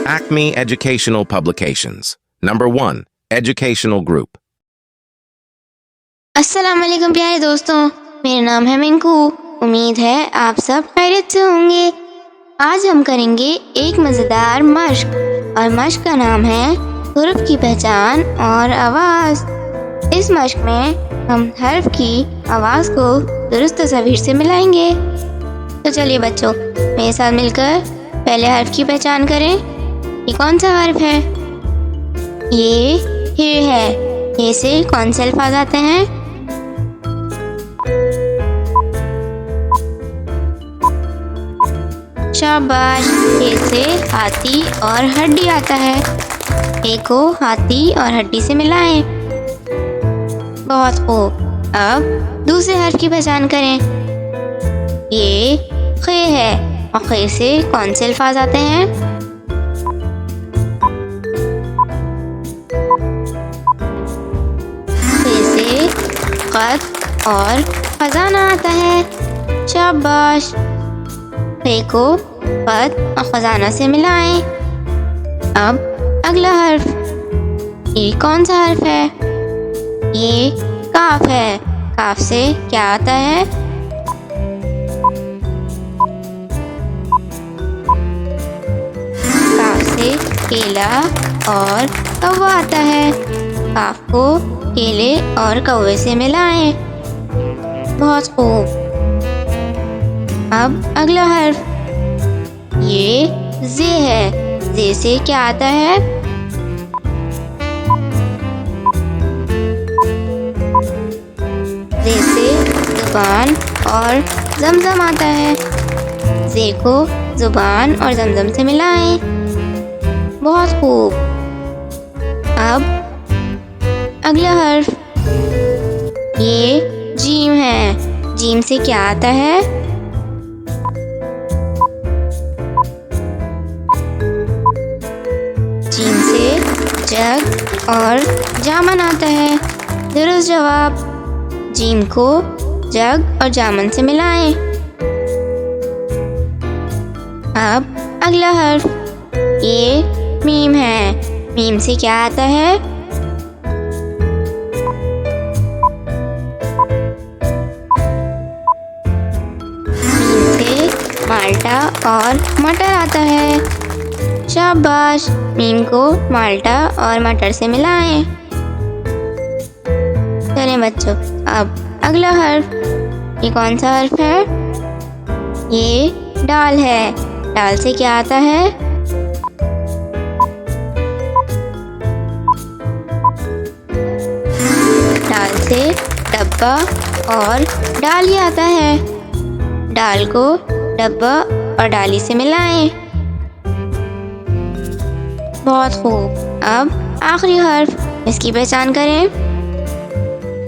Acme Educational Publications. Number 1. Educational Group. अस्सलाम वालेकुम प्यारे दोस्तों, मेरा नाम है मिंकू। उम्मीद है आप सब खैरियत से होंगे। आज हम करेंगे एक मज़ेदार मश्क और मश्क का नाम है हुरूफ की पहचान और आवाज़। इस मश्क में हम हर्फ की आवाज़ को दुरुस्त तस्वीर से मिलाएंगे। तो चलिए बच्चों, मेरे साथ मिलकर पहले हर्फ की पहचान करें। ये कौन सा हर्फ है? ये है। ये से कौन से अल्फाज आते हैं? शाबाश। ये से हाथी और हड्डी आता है। ए को हाथी और हड्डी से मिलाएं। बहुत खूब। अब दूसरे हर्फ की पहचान करें। ये खे है और खे से कौन से अल्फाज आते हैं? खे से क़द और खजाना आता है। शाबाश। खे को क़द और खजाना से मिलाएं। अब अगला हर्फ, ये कौन सा हर्फ है? ये काफ है। काफ से क्या आता है? काफ से केला और कौवा आता है। काफ को केले और कौवे से मिलाएं। बहुत खूब। अब अगला हर्फ, ये जे है। जे से क्या आता है? जे से जुबान और जमजम आता है। जे को जुबान और जमजम से मिलाएं। बहुत खूब। अब अगला हर्फ, ये जीम है। जीम से क्या आता है? जीम से जग और जामन आता है। दुरुस्त जवाब। जीम को जग और जामन से मिलाएं। अब अगला हर्फ, ये मीम है। मीम से क्या आता है? मीम से माल्टा और मटर आता है। शाबाश। मीम को माल्टा और मटर से मिलाएं। चलें बच्चों, अब अगला हर्फ, ये कौन सा हर्फ है? ये डाल है। डाल से क्या आता है? डाल से डब्बा और डाली आता है। डाल को डब्बा और डाली से मिलाएं। बहुत खूब। अब आखिरी हर्फ, इसकी पहचान करें।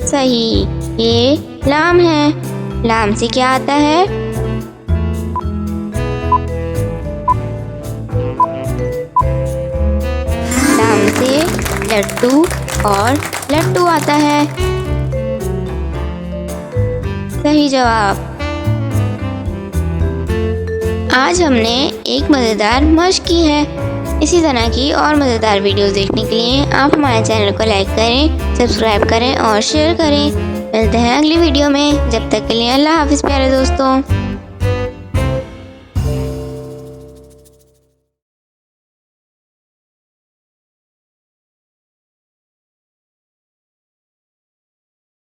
सही, ये लाम है। लाम से क्या आता है? लाम से लड्डू और लट्टू आता है। सही जवाब। आज हमने एक मज़ेदार मश्क की है। इसी तरह की और मज़ेदार वीडियोस देखने के लिए आप हमारे चैनल को लाइक करें, सब्सक्राइब करें और शेयर करें। मिलते हैं अगली वीडियो में। जब तक के लिए अल्लाह हाफ़िज़ प्यारे दोस्तों।